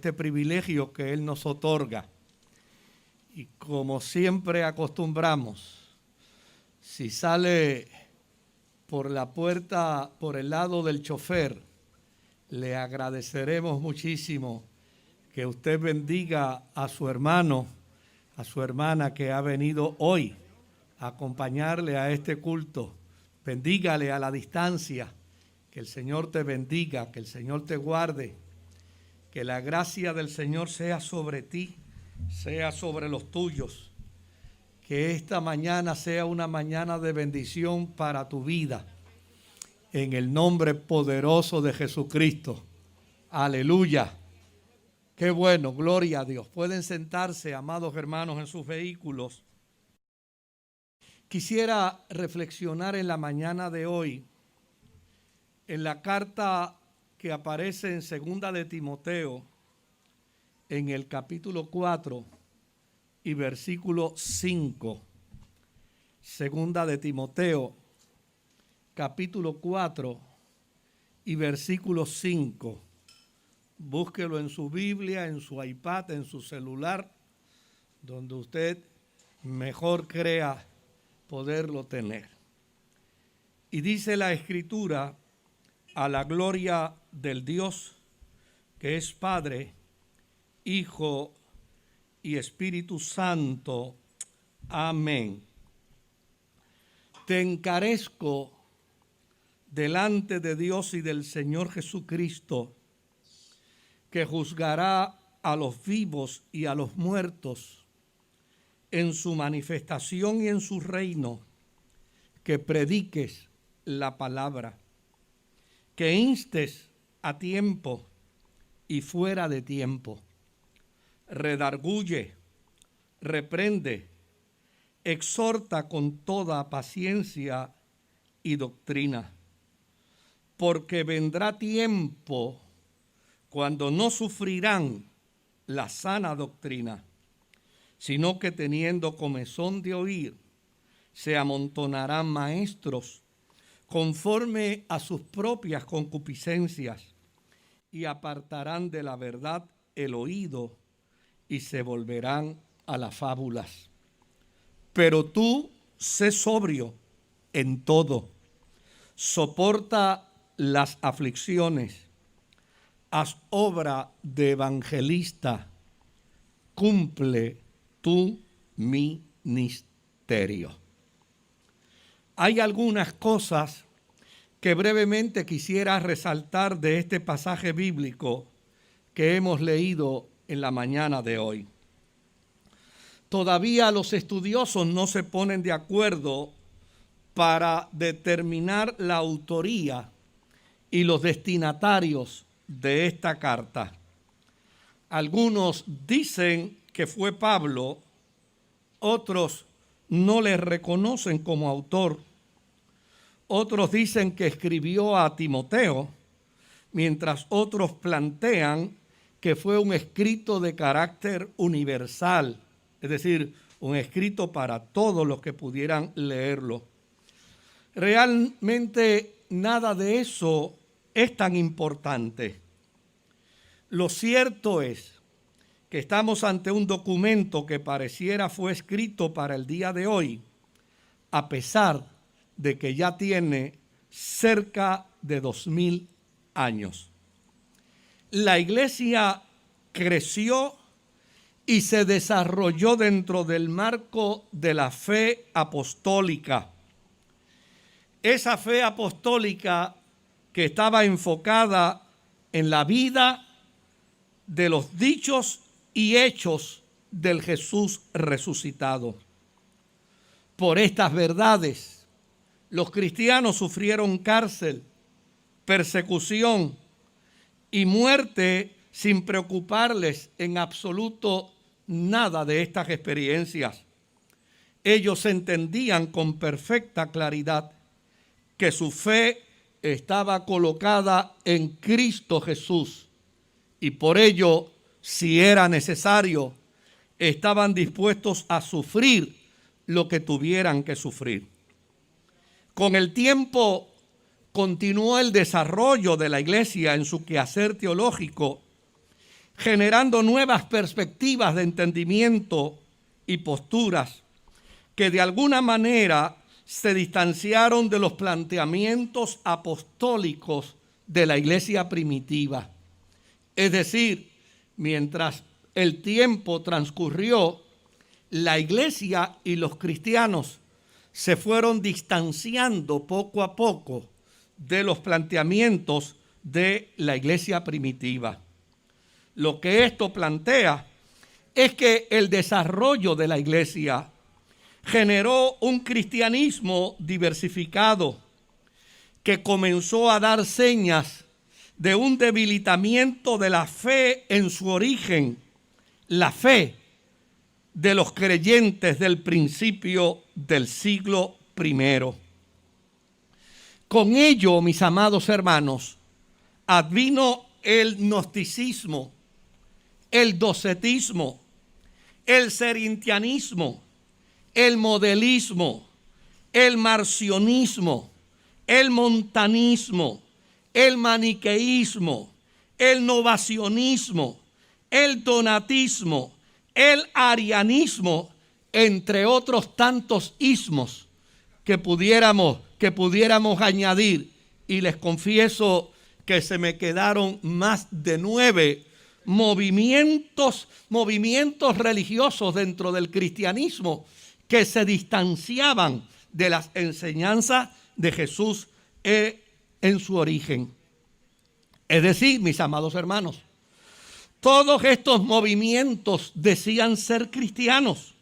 este privilegio que Él nos otorga. Y como siempre acostumbramos, si sale por la puerta, por el lado del chofer, le agradeceremos muchísimo que usted bendiga a su hermano, a su hermana que ha venido hoy a acompañarle a este culto. Bendígale a la distancia, que el Señor te bendiga, que el Señor te guarde, que la gracia del Señor sea sobre ti, sea sobre los tuyos, que esta mañana sea una mañana de bendición para tu vida, en el nombre poderoso de Jesucristo. Aleluya. Qué bueno, gloria a Dios. Pueden sentarse, amados hermanos, en sus vehículos. Quisiera reflexionar en la mañana de hoy en la carta que aparece en Segunda de Timoteo, en el capítulo 4 y versículo 5. Segunda de Timoteo, capítulo 4 y versículo 5. Búsquelo en su Biblia, en su iPad, en su celular, donde usted mejor crea poderlo tener. Y dice la Escritura: a la gloria del Dios que es Padre, Hijo y Espíritu Santo. Amén. Te encarezco delante de Dios y del Señor Jesucristo, que juzgará a los vivos y a los muertos en su manifestación y en su reino, que prediques la palabra, que instes a tiempo y fuera de tiempo, redarguye, reprende, exhorta con toda paciencia y doctrina, porque vendrá tiempo cuando no sufrirán la sana doctrina, sino que teniendo comezón de oír, se amontonarán maestros conforme a sus propias concupiscencias, y apartarán de la verdad el oído y se volverán a las fábulas. Pero tú sé sobrio en todo, soporta las aflicciones, haz obra de evangelista, cumple tu ministerio. Hay algunas cosas que brevemente quisiera resaltar de este pasaje bíblico que hemos leído en la mañana de hoy. Todavía los estudiosos no se ponen de acuerdo para determinar la autoría y los destinatarios de esta carta. Algunos dicen que fue Pablo, otros no le reconocen como autor, otros dicen que escribió a Timoteo, mientras otros plantean que fue un escrito de carácter universal, es decir, un escrito para todos los que pudieran leerlo. Realmente nada de eso es tan importante. Lo cierto es que estamos ante un documento que pareciera fue escrito para el día de hoy, a pesar de que ya tiene cerca de 2000 años. La iglesia creció y se desarrolló dentro del marco de la fe apostólica. Esa fe apostólica que estaba enfocada en la vida de los dichos y hechos del Jesús resucitado. Por estas verdades, los cristianos sufrieron cárcel, persecución y muerte sin preocuparles en absoluto nada de estas experiencias. Ellos entendían con perfecta claridad que su fe estaba colocada en Cristo Jesús y por ello, si era necesario, estaban dispuestos a sufrir lo que tuvieran que sufrir. Con el tiempo continuó el desarrollo de la iglesia en su quehacer teológico, generando nuevas perspectivas de entendimiento y posturas que de alguna manera se distanciaron de los planteamientos apostólicos de la iglesia primitiva. Es decir, mientras el tiempo transcurrió, la iglesia y los cristianos se fueron distanciando poco a poco de los planteamientos de la iglesia primitiva. Lo que esto plantea es que el desarrollo de la iglesia generó un cristianismo diversificado que comenzó a dar señas de un debilitamiento de la fe en su origen, la fe de los creyentes del principio del siglo I. Con ello, mis amados hermanos, advino el gnosticismo, el docetismo, el cerintianismo, el modelismo, el marcionismo, el montanismo, el maniqueísmo, el novacionismo, el donatismo, el arianismo, entre otros tantos ismos que pudiéramos añadir. Y les confieso que se me quedaron más de 9 movimientos religiosos dentro del cristianismo que se distanciaban de las enseñanzas de Jesús en su origen. Es decir, mis amados hermanos, todos estos movimientos decían ser cristianos,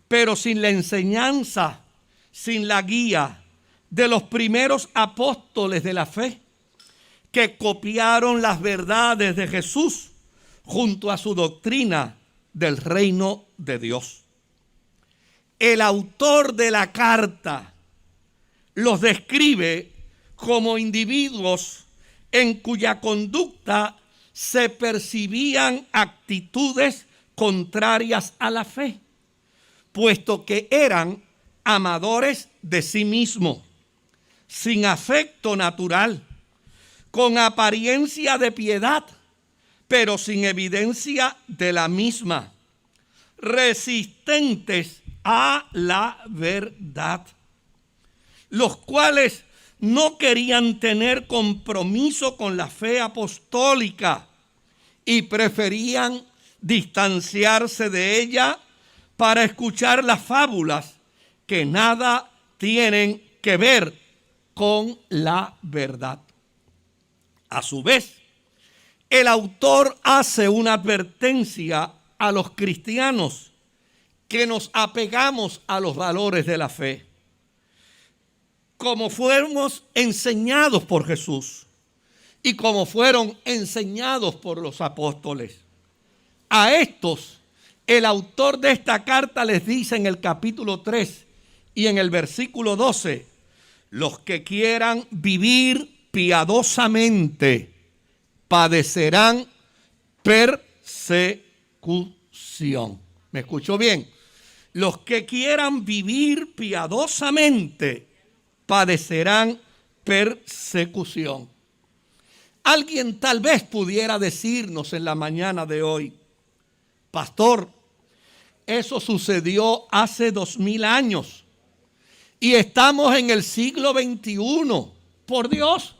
pero sin la enseñanza, sin la guía de los primeros apóstoles de la fe, que copiaron las verdades de Jesús junto a su doctrina del reino de Dios. El autor de la carta los describe como individuos en cuya conducta se percibían actitudes contrarias a la fe, puesto que eran amadores de sí mismos, sin afecto natural, con apariencia de piedad, pero sin evidencia de la misma, resistentes a la verdad, los cuales no querían tener compromiso con la fe apostólica y preferían distanciarse de ella para escuchar las fábulas que nada tienen que ver con la verdad. A su vez, el autor hace una advertencia a los cristianos que nos apegamos a los valores de la fe, como fuimos enseñados por Jesús y como fueron enseñados por los apóstoles. A estos, el autor de esta carta les dice en el capítulo 3 y en el versículo 12, los que quieran vivir piadosamente padecerán persecución. ¿Me escuchó bien? Los que quieran vivir piadosamente padecerán persecución. Alguien tal vez pudiera decirnos en la mañana de hoy, pastor, eso sucedió hace 2000 años y estamos en el siglo XXI. Por Dios,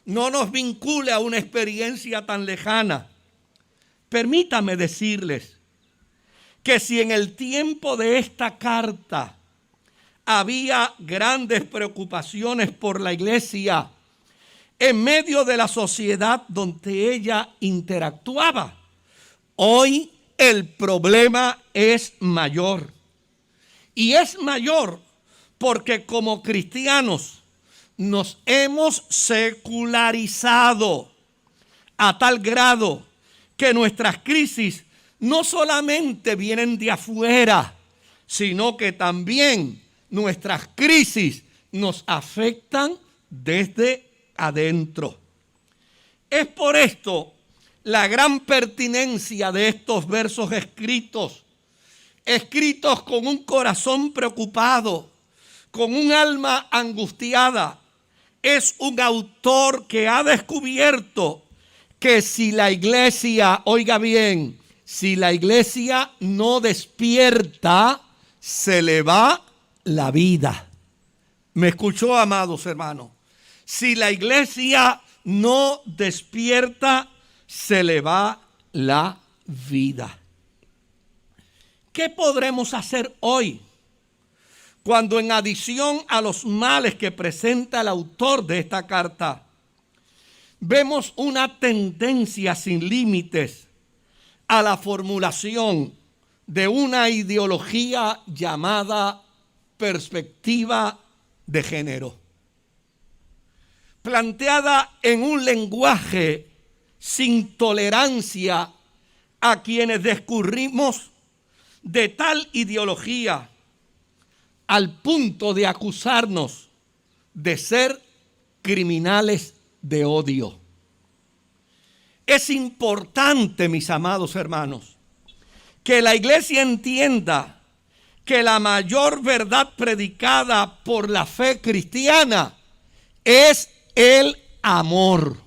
no nos vincule a una experiencia tan lejana. Permítame decirles que si en el tiempo de esta carta había grandes preocupaciones por la iglesia en medio de la sociedad donde ella interactuaba, hoy el problema es mayor. Y es mayor porque como cristianos nos hemos secularizado a tal grado que nuestras crisis no solamente vienen de afuera, sino que también nuestras crisis nos afectan desde adentro. Es por esto la gran pertinencia de estos versos escritos con un corazón preocupado, con un alma angustiada, es un autor que ha descubierto que si la iglesia, oiga bien, si la iglesia no despierta, se le va la vida. ¿Me escuchó, amados hermanos? Si la iglesia no despierta, se le va la vida. ¿Qué podremos hacer hoy cuando, en adición a los males que presenta el autor de esta carta, vemos una tendencia sin límites a la formulación de una ideología llamada perspectiva de género, planteada en un lenguaje sin tolerancia a quienes discurrimos de tal ideología, al punto de acusarnos de ser criminales de odio? Es importante, mis amados hermanos, que la iglesia entienda que la mayor verdad predicada por la fe cristiana es el amor.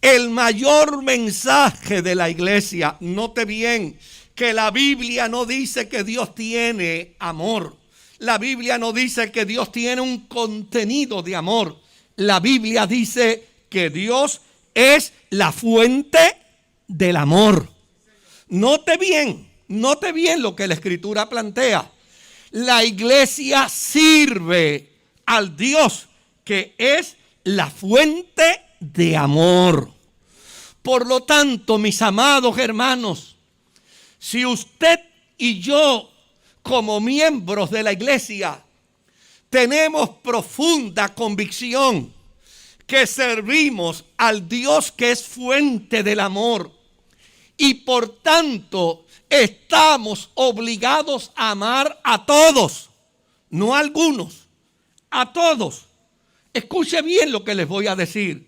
El mayor mensaje de la iglesia, note bien que la Biblia no dice que Dios tiene amor. La Biblia no dice que Dios tiene un contenido de amor. La Biblia dice que Dios es la fuente del amor. Note bien lo que la Escritura plantea. La iglesia sirve al Dios que es la fuente de amor. Por lo tanto, mis amados hermanos, si usted y yo, como miembros de la iglesia, tenemos profunda convicción que servimos al Dios que es fuente del amor, y por tanto estamos obligados a amar a todos, no a algunos, a todos. Escuche bien lo que les voy a decir.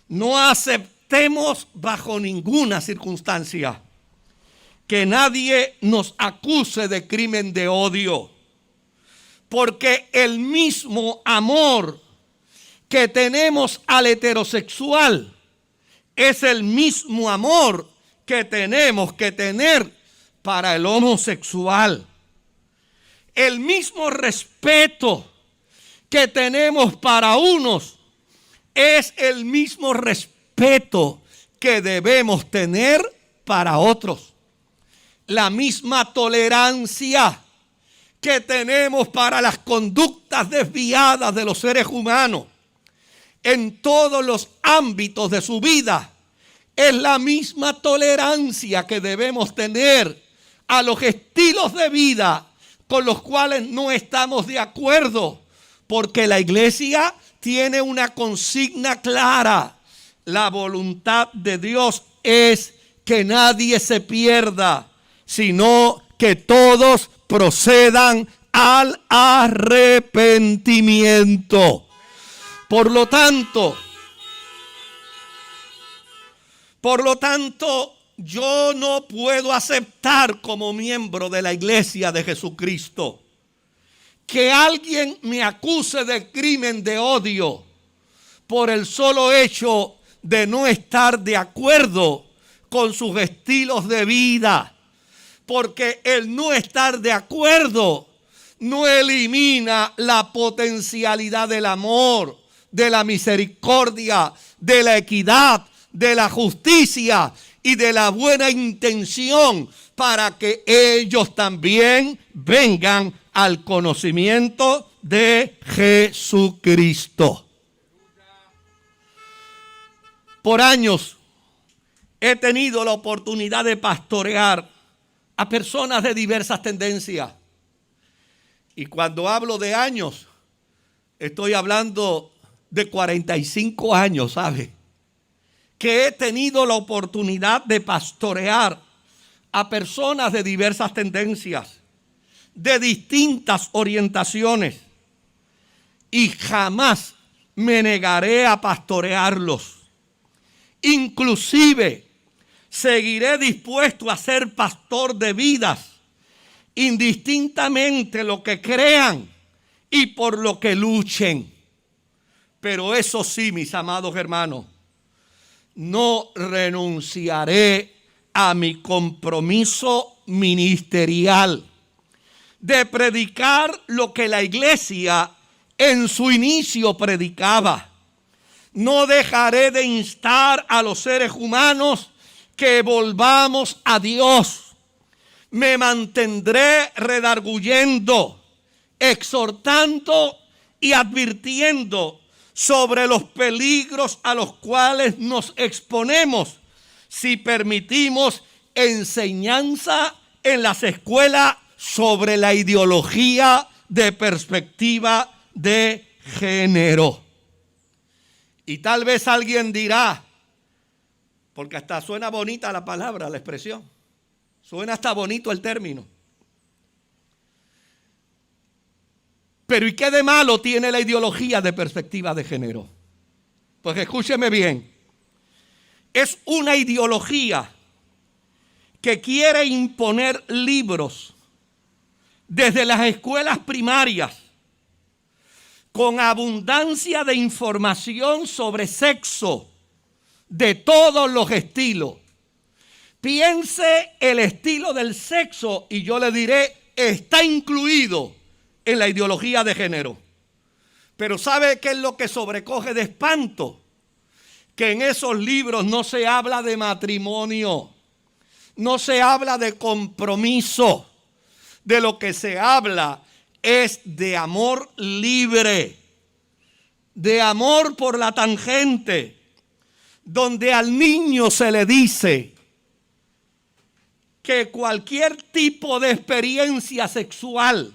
No aceptemos bajo ninguna circunstancia que nadie nos acuse de crimen de odio, porque el mismo amor que tenemos al heterosexual es el mismo amor que tenemos que tener para el homosexual. El mismo respeto que tenemos para unos es el mismo respeto que debemos tener para otros. La misma tolerancia que tenemos para las conductas desviadas de los seres humanos en todos los ámbitos de su vida es la misma tolerancia que debemos tener a los estilos de vida con los cuales no estamos de acuerdo, porque la iglesia tiene una consigna clara. La voluntad de Dios es que nadie se pierda, sino que todos procedan al arrepentimiento. Por lo tanto, yo no puedo aceptar como miembro de la iglesia de Jesucristo que alguien me acuse de crimen de odio por el solo hecho de no estar de acuerdo con sus estilos de vida, porque el no estar de acuerdo no elimina la potencialidad del amor, de la misericordia, de la equidad, de la justicia y de la buena intención para que ellos también vengan al conocimiento de Jesucristo. Por años he tenido la oportunidad de pastorear a personas de diversas tendencias. Y cuando hablo de años, estoy hablando de 45 años, ¿sabe? Que he tenido la oportunidad de pastorear a personas de diversas tendencias, de distintas orientaciones, y jamás me negaré a pastorearlos. Inclusive seguiré dispuesto a ser pastor de vidas, indistintamente lo que crean y por lo que luchen. Pero eso sí, mis amados hermanos, no renunciaré a mi compromiso ministerial de predicar lo que la iglesia en su inicio predicaba. No dejaré de instar a los seres humanos que volvamos a Dios. Me mantendré redarguyendo, exhortando y advirtiendo sobre los peligros a los cuales nos exponemos si permitimos enseñanza en las escuelas sobre la ideología de perspectiva de género. Y tal vez alguien dirá, porque hasta suena bonita la palabra, la expresión, suena hasta bonito el término. Pero ¿y qué de malo tiene la ideología de perspectiva de género? Pues escúcheme bien. Es una ideología que quiere imponer libros desde las escuelas primarias con abundancia de información sobre sexo de todos los estilos. Piense el estilo del sexo y yo le diré, está incluido en la ideología de género. Pero ¿sabe qué es lo que sobrecoge de espanto? Que en esos libros no se habla de matrimonio, no se habla de compromiso. De lo que se habla es de amor libre, de amor por la tangente, donde al niño se le dice que cualquier tipo de experiencia sexual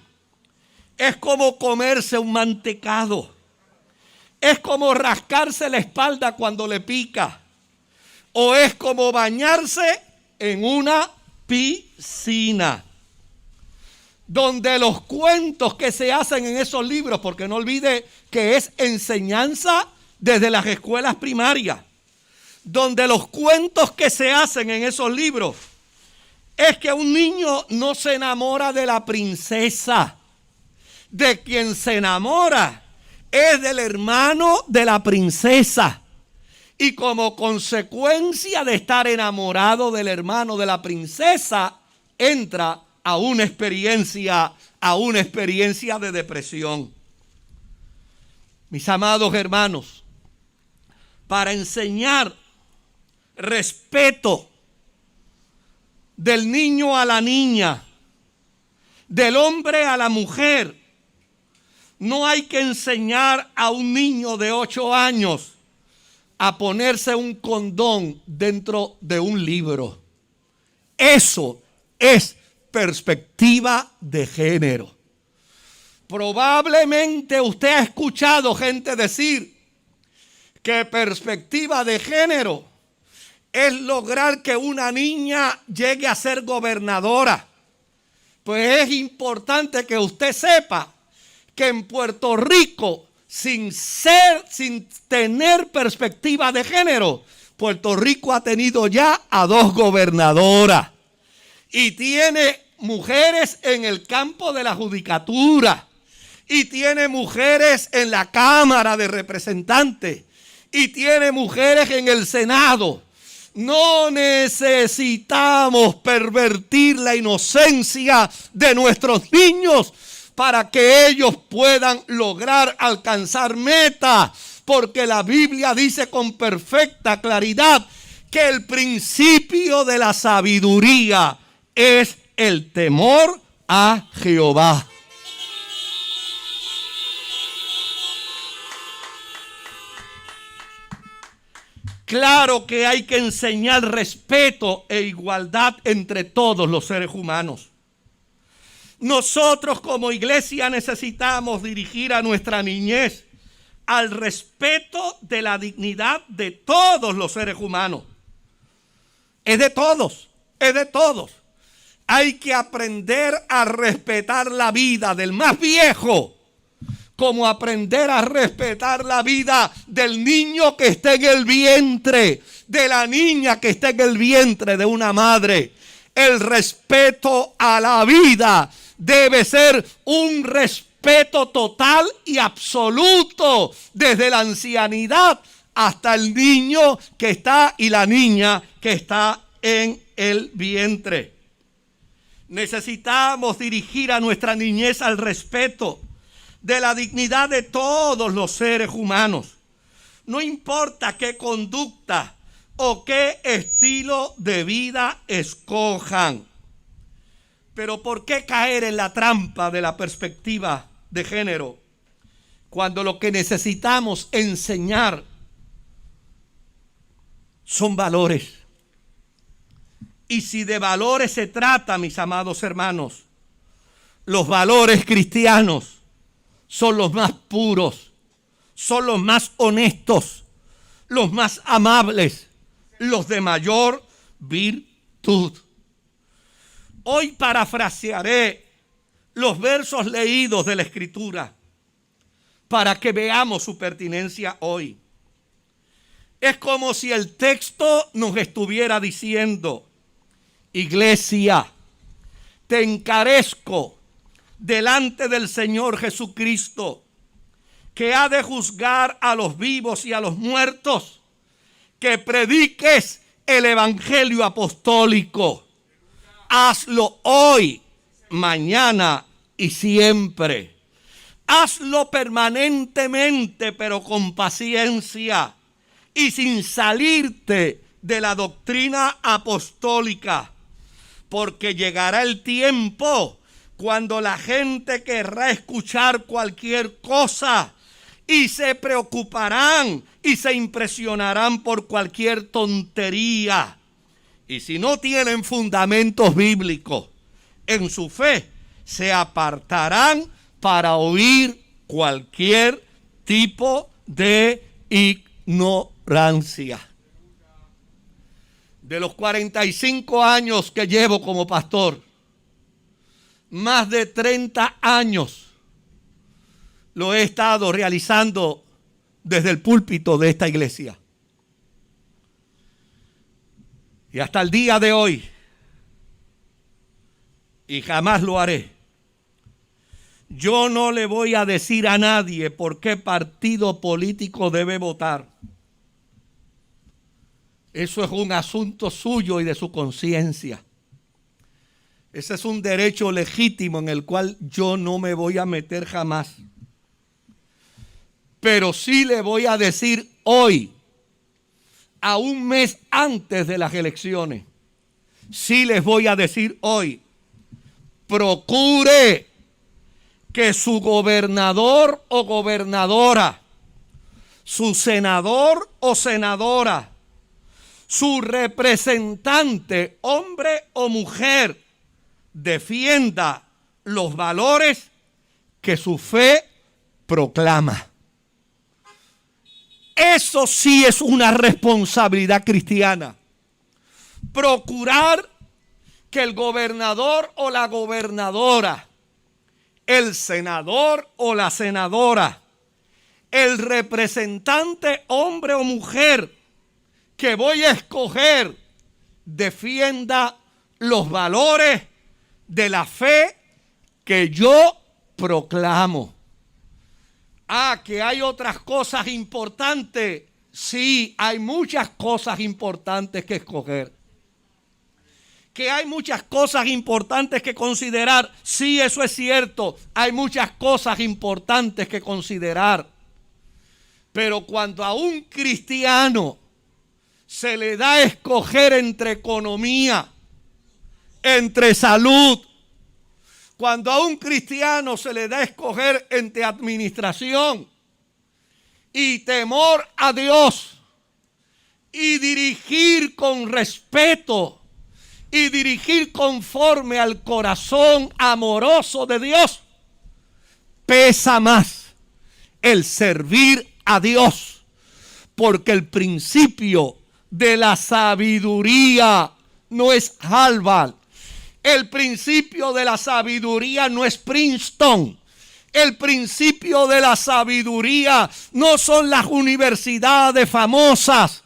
es como comerse un mantecado, es como rascarse la espalda cuando le pica, o es como bañarse en una piscina. Donde los cuentos que se hacen en esos libros, porque no olvide que es enseñanza desde las escuelas primarias, donde los cuentos que se hacen en esos libros es que un niño no se enamora de la princesa, de quien se enamora es del hermano de la princesa. Y como consecuencia de estar enamorado del hermano de la princesa, entra a una experiencia de depresión. Mis amados hermanos, para enseñar respeto del niño a la niña, del hombre a la mujer, no hay que enseñar a un niño de 8 años a ponerse un condón dentro de un libro. Eso es perspectiva de género. Probablemente usted ha escuchado gente decir que perspectiva de género es lograr que una niña llegue a ser gobernadora. Pues es importante que usted sepa que en Puerto Rico, sin tener perspectiva de género, Puerto Rico ha tenido ya a 2 gobernadoras. Y tiene mujeres en el campo de la judicatura. Y tiene mujeres en la Cámara de Representantes. Y tiene mujeres en el Senado. No necesitamos pervertir la inocencia de nuestros niños para que ellos puedan lograr alcanzar metas. Porque la Biblia dice con perfecta claridad que el principio de la sabiduría es el temor a Jehová. Claro que hay que enseñar respeto e igualdad entre todos los seres humanos. Nosotros como iglesia necesitamos dirigir a nuestra niñez al respeto de la dignidad de todos los seres humanos. Es de todos, es de todos. Hay que aprender a respetar la vida del más viejo, como aprender a respetar la vida del niño que está en el vientre, de la niña que está en el vientre de una madre. El respeto a la vida debe ser un respeto respeto total y absoluto, desde la ancianidad hasta el niño que está y la niña que está en el vientre. Necesitamos dirigir a nuestra niñez al respeto de la dignidad de todos los seres humanos. No importa qué conducta o qué estilo de vida escojan. Pero ¿por qué caer en la trampa de la perspectiva de género cuando lo que necesitamos enseñar son valores? Y si de valores se trata, mis amados hermanos, los valores cristianos son los más puros, son los más honestos, los más amables, los de mayor virtud. Hoy parafrasearé los versos leídos de la Escritura para que veamos su pertinencia hoy. Es como si el texto nos estuviera diciendo: iglesia, te encarezco delante del Señor Jesucristo, que ha de juzgar a los vivos y a los muertos, que prediques el evangelio apostólico. Hazlo hoy, mañana y siempre. Hazlo permanentemente, pero con paciencia y sin salirte de la doctrina apostólica, porque llegará el tiempo cuando la gente querrá escuchar cualquier cosa y se preocuparán y se impresionarán por cualquier tontería. Y si no tienen fundamentos bíblicos en su fe, se apartarán para oír cualquier tipo de ignorancia. De los 45 años que llevo como pastor, más de 30 años lo he estado realizando desde el púlpito de esta iglesia. Y hasta el día de hoy, y jamás lo haré, yo no le voy a decir a nadie por qué partido político debe votar. Eso es un asunto suyo y de su conciencia. Ese es un derecho legítimo en el cual yo no me voy a meter jamás. Pero sí le voy a decir hoy, a un mes antes de las elecciones, sí les voy a decir hoy: procure que su gobernador o gobernadora, su senador o senadora, su representante, hombre o mujer, defienda los valores que su fe proclama. Eso sí es una responsabilidad cristiana. Procurar que el gobernador o la gobernadora, el senador o la senadora, el representante, hombre o mujer, que voy a escoger, defienda los valores de la fe que yo proclamo. Que hay otras cosas importantes. Sí, hay muchas cosas importantes que escoger. Que hay muchas cosas importantes que considerar. Sí, eso es cierto. Hay muchas cosas importantes que considerar. Pero cuando a un cristiano se le da a escoger entre economía, entre salud, cuando a un cristiano se le da a escoger entre administración y temor a Dios y dirigir con respeto y dirigir conforme al corazón amoroso de Dios, pesa más el servir a Dios, porque el principio de la sabiduría no es Harvard. El principio de la sabiduría no es Princeton. El principio de la sabiduría no son las universidades famosas.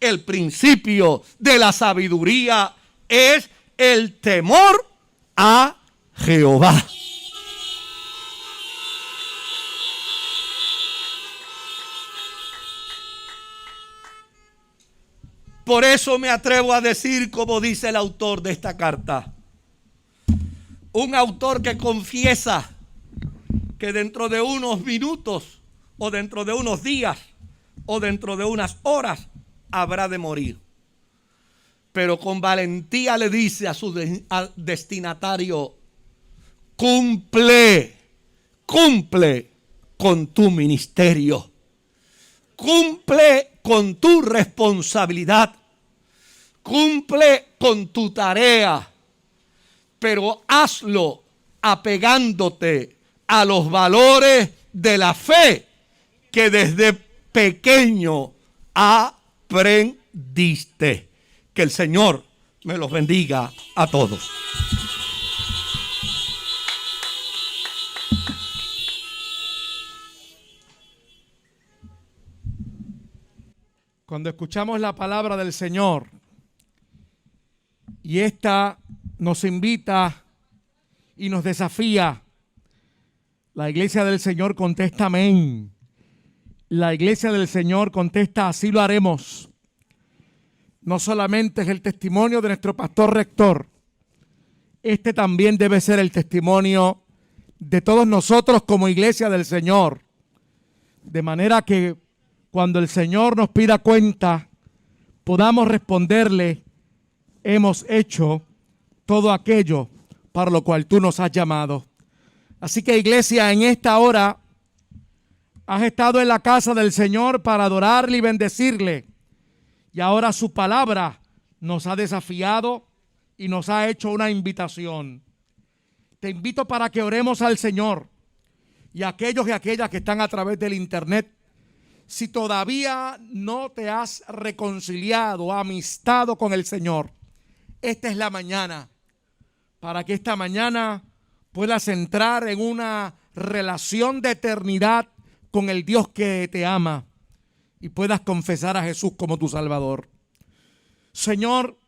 El principio de la sabiduría es el temor a Jehová. Por eso me atrevo a decir, como dice el autor de esta carta, un autor que confiesa que dentro de unos minutos o dentro de unos días o dentro de unas horas habrá de morir. Pero con valentía le dice a su al destinatario: cumple con tu ministerio, cumple con tu responsabilidad, cumple con tu tarea, pero hazlo apegándote a los valores de la fe que desde pequeño aprendiste. Que el Señor me los bendiga a todos. Cuando escuchamos la palabra del Señor y esta nos invita y nos desafía, la iglesia del Señor contesta amén. La iglesia del Señor contesta así lo haremos. No solamente es el testimonio de nuestro pastor rector, este también debe ser el testimonio de todos nosotros como iglesia del Señor. De manera que cuando el Señor nos pida cuenta, podamos responderle: hemos hecho todo aquello para lo cual tú nos has llamado. Así que, iglesia, en esta hora has estado en la casa del Señor para adorarle y bendecirle. Y ahora su palabra nos ha desafiado y nos ha hecho una invitación. Te invito para que oremos al Señor. Y aquellos y aquellas que están a través del internet, si todavía no te has reconciliado, amistado con el Señor, esta es la mañana para que esta mañana puedas entrar en una relación de eternidad con el Dios que te ama y puedas confesar a Jesús como tu Salvador. Señor,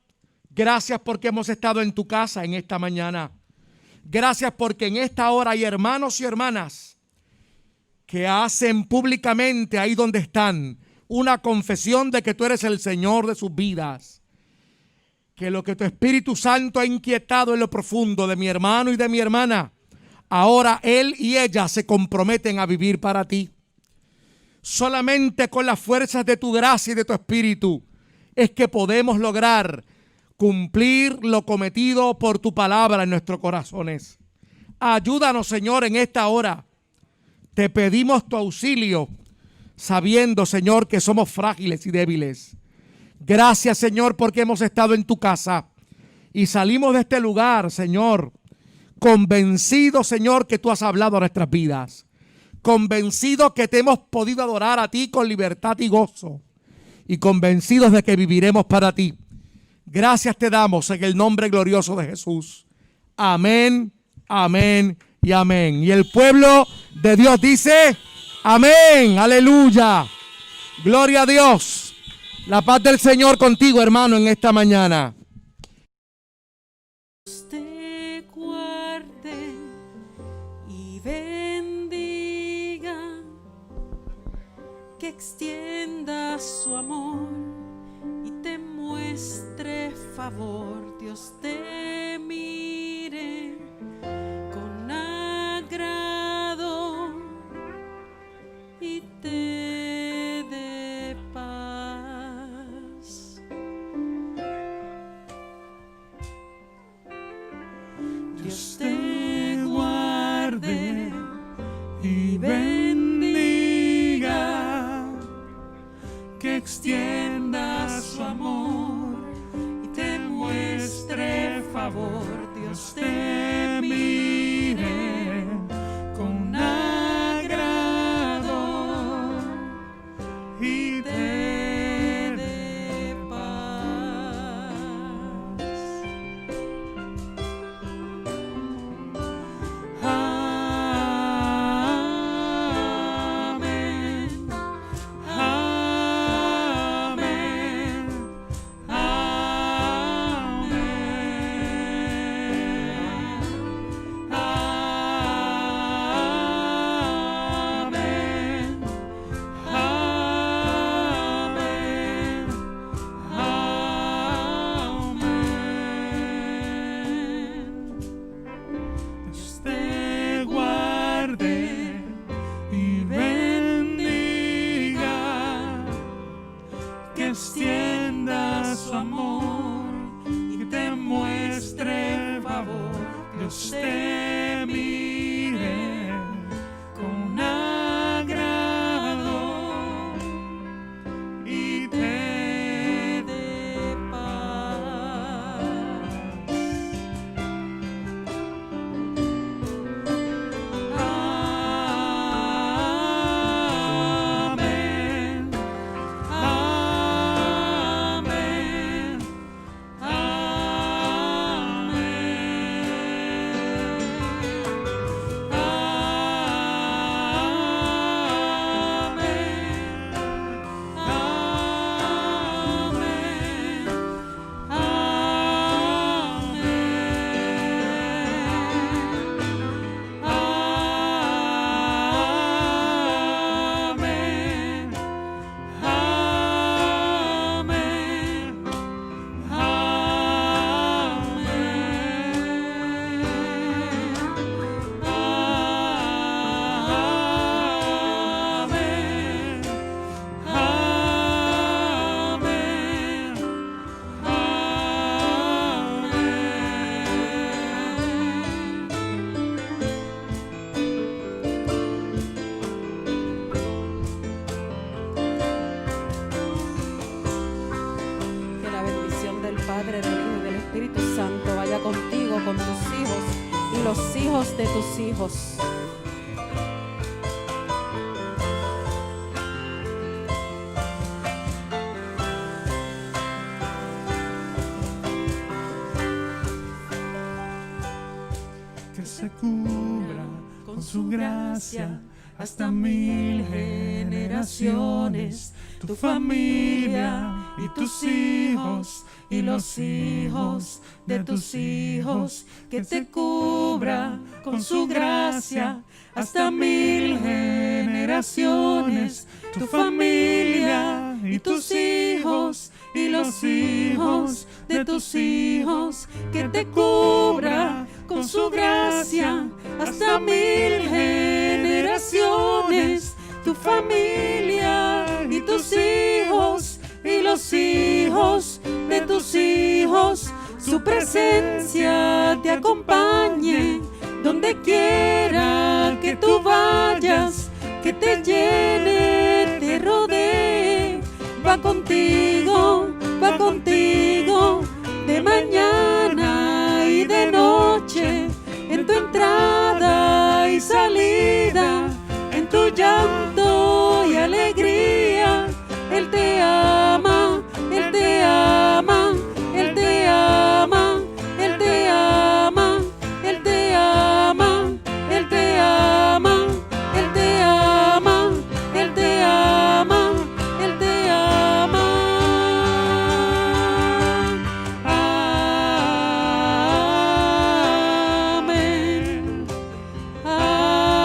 gracias porque hemos estado en tu casa en esta mañana. Gracias porque en esta hora hay hermanos y hermanas que hacen públicamente ahí donde están una confesión de que tú eres el Señor de sus vidas. Que lo que tu Espíritu Santo ha inquietado en lo profundo de mi hermano y de mi hermana, ahora él y ella se comprometen a vivir para ti. Solamente con las fuerzas de tu gracia y de tu Espíritu es que podemos lograr cumplir lo cometido por tu palabra en nuestros corazones. Ayúdanos, Señor, en esta hora. Te pedimos tu auxilio, sabiendo, Señor, que somos frágiles y débiles. Gracias, Señor, porque hemos estado en tu casa y salimos de este lugar, Señor, convencidos, Señor, que tú has hablado a nuestras vidas. Convencidos que te hemos podido adorar a ti con libertad y gozo. Y convencidos de que viviremos para ti. Gracias te damos en el nombre glorioso de Jesús. Amén, amén y amén. Y el pueblo de Dios dice amén, aleluya. Gloria a Dios. La paz del Señor contigo, hermano, en esta mañana. Te guarde y bendiga, que extienda su amor y te muestre favor. Dios te mire con agrado y te dé paz. Dios te guarde y bendiga, que extienda su amor y te muestre favor. Dios te mire con agrado y te dé paz. Amén, amén, amén. que extienda su amor y te muestre favor. Dios te mire con agrado y te dé paz. Amén. Amén. Padre, del Hijo y del Espíritu Santo vaya contigo, con tus hijos y los hijos de tus hijos. Que se cubra con su gracia hasta 1000 generaciones, tu familia y tus hijos y los hijos de tus hijos, que te cubra con su gracia hasta 1000 generaciones, tu familia y tus hijos y los hijos de tus hijos, que te cubra con su gracia hasta 1000 generaciones, tu familia y tus hijos y los hijos de tus hijos, su presencia te acompañe donde quiera que tú vayas, que te llene, te rodee, va contigo, de mañana y de noche, en tu entrada y salida, en tu llanto y alegría. Él te ama, Él te ama, Él te ama, Él te ama, Él te ama, Él te ama, Él te ama, Él te ama, Él te ama. Amén. Amén.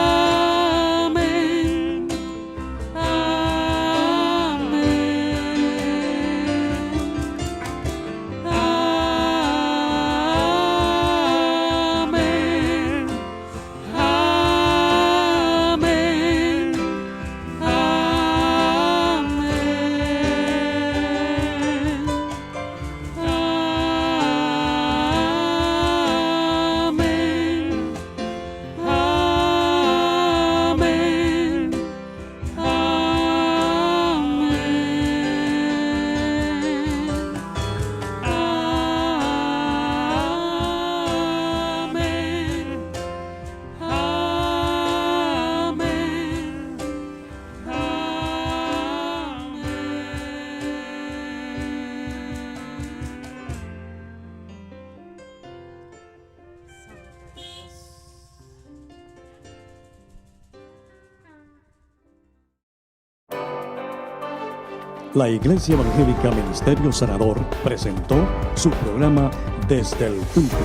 La Iglesia Evangélica Ministerio Sanador presentó su programa Desde el Púlpito.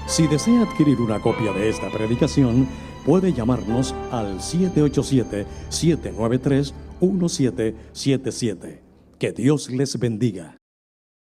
Si desea adquirir una copia de esta predicación, puede llamarnos al 787-793-1777. Que Dios les bendiga.